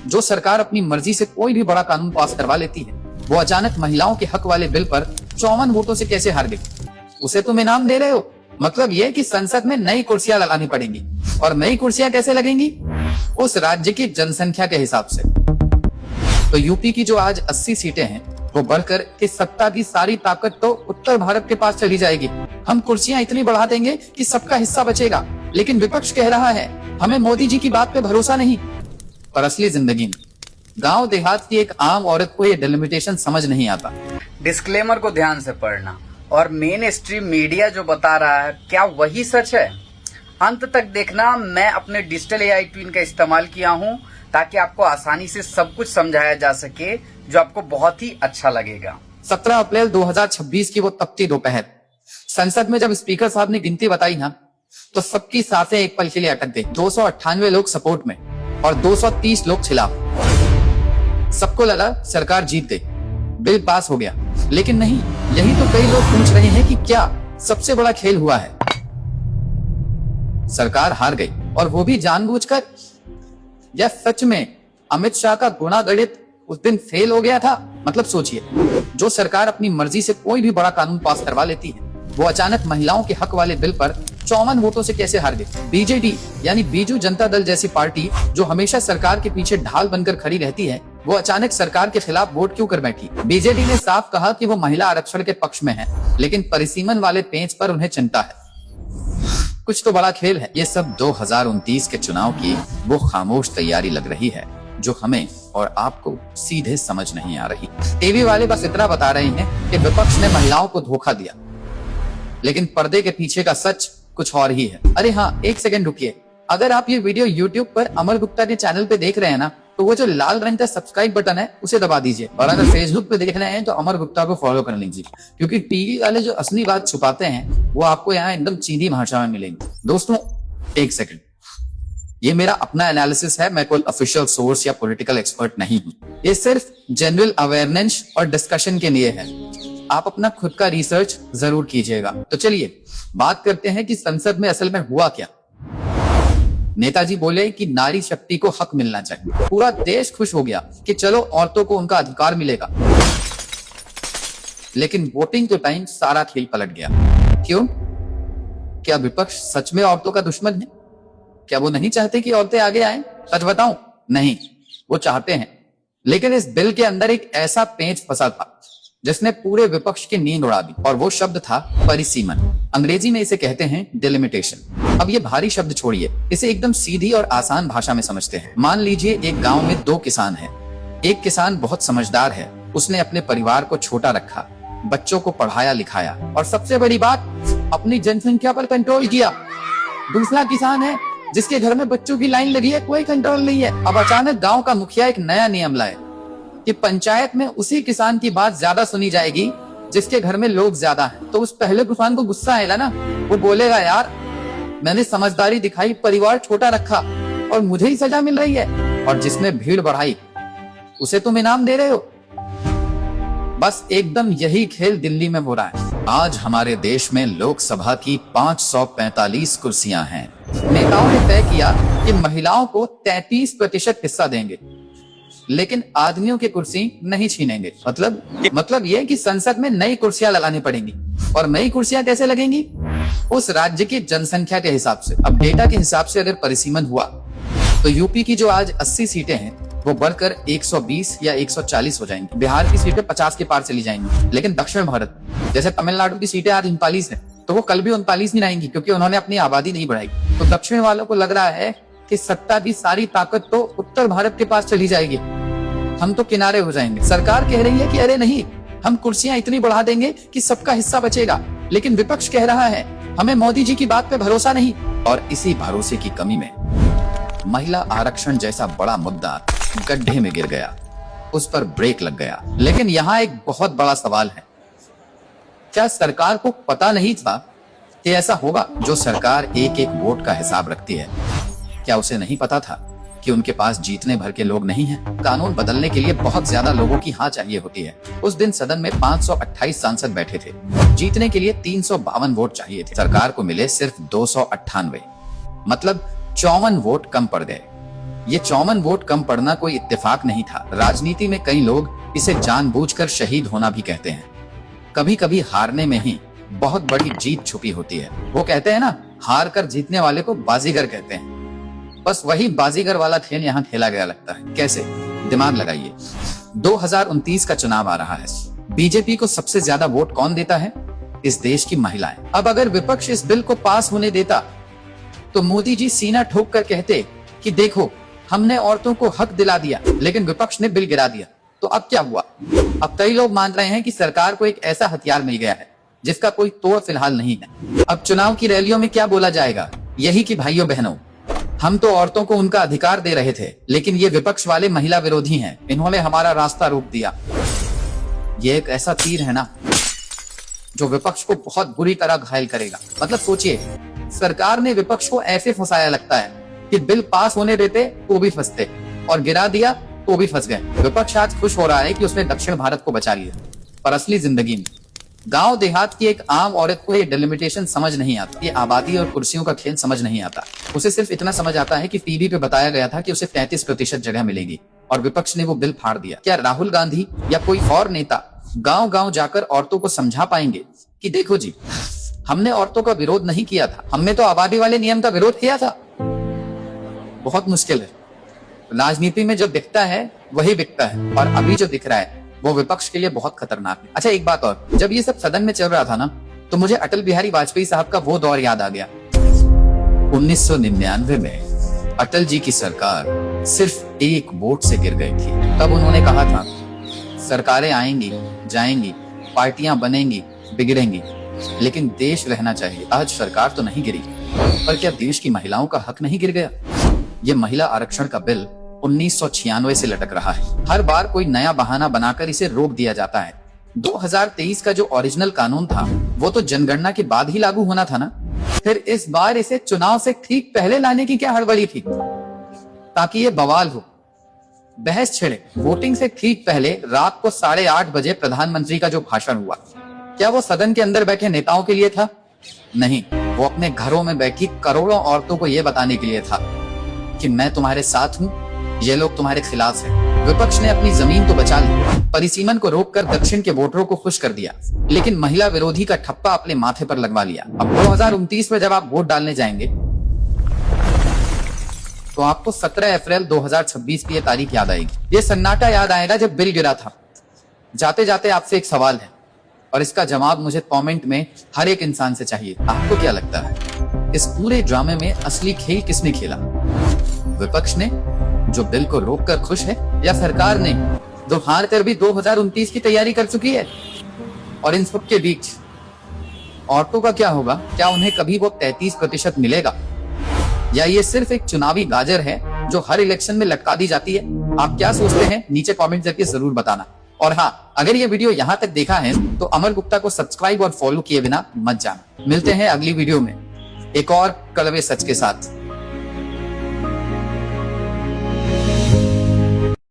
जो सरकार अपनी मर्जी से कोई भी बड़ा कानून पास करवा लेती है, वो अचानक महिलाओं के हक वाले बिल पर 54 वोटों से कैसे हार गई? उसे तुम इनाम दे रहे हो? मतलब ये कि संसद में नई कुर्सियां लगानी पड़ेंगी। और नई कुर्सियां कैसे लगेंगी? उस राज्य की जनसंख्या के हिसाब से। तो यूपी की जो आज 80 सीटें हैं, वो बढ़कर इस सत्ता की सारी ताकत तो उत्तर भारत के पास चली जाएगी। हम कुर्सियां इतनी बढ़ा देंगे कि सबका हिस्सा बचेगा। लेकिन विपक्ष कह रहा है हमें मोदी जी की बात पे भरोसा नहीं। पर असली जिंदगी में गांव देहात की एक आम औरत को ये डिलिमिटेशन समझ नहीं आता। डिस्क्लेमर को ध्यान से पढ़ना और मेन स्ट्रीम मीडिया जो बता रहा है क्या वही सच है? अंत तक देखना। मैं अपने डिजिटल AI ट्विन का इस्तेमाल किया हूँ ताकि आपको आसानी से सब कुछ समझाया जा सके जो आपको बहुत ही अच्छा लगेगा। 17 अप्रैल 2026 की वो तपती दोपहर संसद में जब स्पीकर साहब ने गिनती बताई ना, तो सबकी सांसें एक पल के लिए अटक गई। 298 लोग सपोर्ट में और 230 लोग खिलाफ। सबको लगा सरकार जीत गई, बिल पास हो गया। लेकिन नहीं, यही तो कई लोग पूछ रहे हैं कि क्या सबसे बड़ा खेल हुआ है? सरकार हार गई, और वो भी जानबूझकर। या सच में अमित शाह का गुणागणित उस दिन फेल हो गया था? मतलब सोचिए, जो सरकार अपनी मर्जी से कोई भी बड़ा कानून पास करवा लेती है, वो अचानक महिलाओं के हक वाले बिल पर 54 वोटों से कैसे हार गई? बीजेडी यानी बीजू जनता दल जैसी पार्टी जो हमेशा सरकार के पीछे ढाल बनकर खड़ी रहती है, वो अचानक सरकार के खिलाफ वोट क्यों कर बैठी? बीजेडी ने साफ कहा कि वो महिला आरक्षण के पक्ष में है, लेकिन परिसीमन वाले पेंच पर उन्हें चिंता है। कुछ तो बड़ा खेल है। ये सब 2029 के चुनाव की वो खामोश तैयारी लग रही है जो हमें और आपको सीधे समझ नहीं आ रही। टीवी वाले बस इतना बता रहे हैं कि विपक्ष ने महिलाओं को धोखा दिया, लेकिन पर्दे के पीछे का सच कुछ और ही है। अरे हाँ, एक सेकंड रुकिए। अगर आप ये वीडियो YouTube पर अमर गुप्ता के चैनल पे देख रहे हैं ना, तो वो जो लाल रंग का सब्सक्राइब बटन है उसे दबा दीजिए। और अगर Facebook पे देख रहे हैं तो अमर गुप्ता को फॉलो कर लीजिए, क्योंकि टीवी वाले जो असली बात छुपाते हैं वो आपको यहाँ एकदम सीधी भाषा में मिलेंगी। दोस्तों एक सेकंड, ये मेरा अपना एनालिसिस है। मैं कोई ऑफिशियल सोर्स या पॉलिटिकल एक्सपर्ट नहीं हूँ। ये सिर्फ जनरल अवेयरनेस और डिस्कशन के लिए है। आप अपना खुद का रिसर्च जरूर कीजिएगा। तो चलिए बात करते हैं कि संसद में असल में हुआ क्या। नेताजी बोले कि नारी शक्ति को हक मिलना चाहिए। पूरा देश खुश हो गया कि चलो औरतों को उनका अधिकार मिलेगा। लेकिन वोटिंग के टाइम सारा खेल पलट गया। क्यों? क्या विपक्ष सच में औरतों का दुश्मन है? क्या वो नहीं चाहते कि औरतें आगे आएं? सच बताऊं, नहीं, वो चाहते हैं। लेकिन इस बिल के अंदर एक ऐसा पेंच फंसा था जिसने पूरे विपक्ष की नींद उड़ा दी, और वो शब्द था परिसीमन। अंग्रेजी में इसे कहते हैं डिलिमिटेशन। अब ये भारी शब्द छोड़िए, इसे एकदम सीधी और आसान भाषा में समझते हैं। मान लीजिए एक गांव में 2 किसान हैं। एक किसान बहुत समझदार है, उसने अपने परिवार को छोटा रखा, बच्चों को पढ़ाया लिखाया, और सबसे बड़ी बात, अपनी जनसंख्या पर कंट्रोल किया। दूसरा किसान है जिसके घर में बच्चों की लाइन लगी है, कोई कंट्रोल नहीं है। अब अचानक गांव का मुखिया एक नया नियम लाए कि पंचायत में उसी किसान की बात ज्यादा सुनी जाएगी जिसके घर में लोग ज्यादा हैं। तो उस पहले किसान को गुस्सा आएगा ना, वो बोलेगा यार मैंने समझदारी दिखाई, परिवार छोटा रखा और मुझे ही सजा मिल रही है। और जिसने भीड़ बढ़ाई उसे तुम इनाम दे रहे हो। बस एकदम यही खेल दिल्ली में हो रहा है। आज हमारे देश में लोकसभा की 545 कुर्सियां हैं। नेताओं ने तय किया कि महिलाओं को 33% हिस्सा देंगे, लेकिन आदमियों की कुर्सी नहीं छीनेंगे। मतलब ये कि संसद में नई कुर्सियां लगानी पड़ेंगी। और नई कुर्सियां कैसे लगेंगी? उस राज्य की जनसंख्या के हिसाब से। अब डेटा के हिसाब से अगर परिसीमन हुआ तो यूपी की जो आज 80 सीटें हैं वो बढ़कर 120 या 140 हो जाएंगी। बिहार की सीटें 50 के पार चली जाएंगी। लेकिन दक्षिण भारत जैसे तमिलनाडु की सीटें आज 39 है, तो वो कल भी 39 ही रहेंगी, क्योंकि उन्होंने अपनी आबादी नहीं बढ़ाई। तो दक्षिण वालों को लग रहा है कि सत्ता की सारी ताकत तो उत्तर भारत के पास चली जाएगी, हम तो किनारे हो जाएंगे। सरकार कह रही है कि अरे नहीं, हम कुर्सियां इतनी बढ़ा देंगे कि सबका हिस्सा बचेगा। लेकिन विपक्ष कह रहा है हमें मोदी जी की बात पे भरोसा नहीं। और इसी भरोसे की कमी में महिला आरक्षण जैसा बड़ा मुद्दा गड्ढे में गिर गया, उस पर ब्रेक लग गया। लेकिन यहाँ एक बहुत बड़ा सवाल है, क्या सरकार को पता नहीं था कि ऐसा होगा? जो सरकार एक एक वोट का हिसाब रखती है, क्या उसे नहीं पता था कि उनके पास जीतने भर के लोग नहीं हैं? कानून बदलने के लिए बहुत ज्यादा लोगों की हाँ चाहिए होती है। उस दिन सदन में 528 सांसद बैठे थे, जीतने के लिए 352 वोट चाहिए थे। सरकार को मिले सिर्फ 298, मतलब 54 वोट कम पड़ गए। ये 54 वोट कम पड़ना कोई इत्तेफाक नहीं था। राजनीति में कई लोग इसे जानबूझकर शहीद होना भी कहते हैं। कभी कभी हारने में ही बहुत बड़ी जीत छुपी होती है। वो कहते हैं ना, हार कर जीतने वाले को बाजीगर कहते हैं। बस वही बाजीगर वाला खेल यहाँ खेला गया लगता है। कैसे? दिमाग लगाइए। 2029 का चुनाव आ रहा है। बीजेपी को सबसे ज्यादा वोट कौन देता है? इस देश की महिलाएं। अब अगर विपक्ष इस बिल को पास होने देता तो मोदी जी सीना ठोक कर कहते कि देखो, हमने औरतों को हक दिला दिया, लेकिन विपक्ष ने बिल गिरा दिया। तो अब क्या हुआ? अब कई लोग मान रहे हैं कि सरकार को एक ऐसा हथियार मिल गया है जिसका कोई तोड़ फिलहाल नहीं है। अब चुनाव की रैलियों में क्या बोला जाएगा? यही कि भाइयों बहनों, हम तो औरतों को उनका अधिकार दे रहे थे, लेकिन ये विपक्ष वाले महिला विरोधी हैं, इन्होंने हमारा रास्ता रोक दिया। ये एक ऐसा तीर है ना जो विपक्ष को बहुत बुरी तरह घायल करेगा। मतलब सोचिए, सरकार ने विपक्ष को ऐसे फंसाया लगता है कि बिल पास होने देते तो भी फंसते, और गिरा दिया तो भी फंस गए। विपक्ष आज खुश हो रहा है कि उसने दक्षिण भारत को बचा लिया, पर असली जिंदगी में गांव देहात की एक आम औरत को ये डिलिमिटेशन समझ नहीं आता। ये आबादी और कुर्सियों का खेल समझ नहीं आता। उसे सिर्फ इतना समझ आता है कि टीवी पे बताया गया था कि उसे 33% जगह मिलेगी, और विपक्ष ने वो बिल फाड़ दिया। क्या राहुल गांधी या कोई और नेता गांव गांव जाकर औरतों को समझा पाएंगे कि देखो जी, हमने औरतों का विरोध नहीं किया था, हमने तो आबादी वाले नियम का विरोध किया था? बहुत मुश्किल है। राजनीति में जो दिखता है वही बिकता है, और अभी जो दिख रहा है वो विपक्ष के लिए बहुत खतरनाक है। अच्छा, एक बात और, जब ये सब सदन में चल रहा था ना, तो मुझे अटल बिहारी वाजपेयी साहब का वो दौर याद आ गया। 1999 में अटल जी की सरकार सिर्फ एक वोट से गिर गई थी। तब उन्होंने कहा था, सरकारें आएंगी जाएंगी, पार्टियां बनेंगी बिगड़ेंगी, लेकिन देश रहना चाहिए। आज सरकार तो नहीं गिरी, पर क्या देश की महिलाओं का हक नहीं गिर गया? ये महिला आरक्षण का बिल 1996 से लटक रहा है। हर बार कोई नया बहाना बनाकर इसे रोक दिया जाता है। 2023 का जो ओरिजिनल कानून था वो तो जनगणना के बाद ही लागू होना था ना। फिर इस बार इसे चुनाव से ठीक पहले लाने की क्या हड़बड़ी थी, ताकि ये बवाल हो, बहस छिड़े। वोटिंग से ठीक पहले रात को 8:30 बजे प्रधानमंत्री का जो भाषण हुआ, क्या वो सदन के अंदर बैठे नेताओं के लिए था? नहीं, वो अपने घरों में बैठी करोड़ों औरतों को यह बताने के लिए था कि मैं तुम्हारे साथ हूं, ये लोग तुम्हारे खिलाफ हैं। विपक्ष ने अपनी जमीन तो बचा ली, परिसीमन को रोककर दक्षिण के वोटरों को खुश कर दिया, लेकिन महिला विरोधी का ठप्पा अपने माथे पर लगवा लिया। अब 2029 में जब आप वोट डालने जाएंगे तो आपको 17 अप्रैल 2026 की ये तारीख याद आएगी। ये सन्नाटा याद आएगा जब बिल गिरा था। जाते जाते आपसे एक सवाल है, और इसका जवाब मुझे कमेंट में हर एक इंसान से चाहिए। आपको क्या लगता है, इस पूरे ड्रामे में असली खेल किसने खेला? विपक्ष ने, जो बिल को रोककर खुश है, या सरकार ने, जो हार कर भी 2029 की तैयारी कर चुकी है? और इन सब के बीच औरतों का क्या होगा? क्या उन्हें कभी वो 33% मिलेगा, या ये सिर्फ एक चुनावी गाजर है जो हर इलेक्शन में लटका दी जाती है? आप क्या सोचते हैं नीचे कमेंट करके जरूर बताना। और हाँ, अगर ये वीडियो यहाँ तक देखा है तो अमर गुप्ता को सब्सक्राइब और फॉलो किए बिना मत जाना। मिलते हैं अगली वीडियो में एक और कड़वे सच के साथ।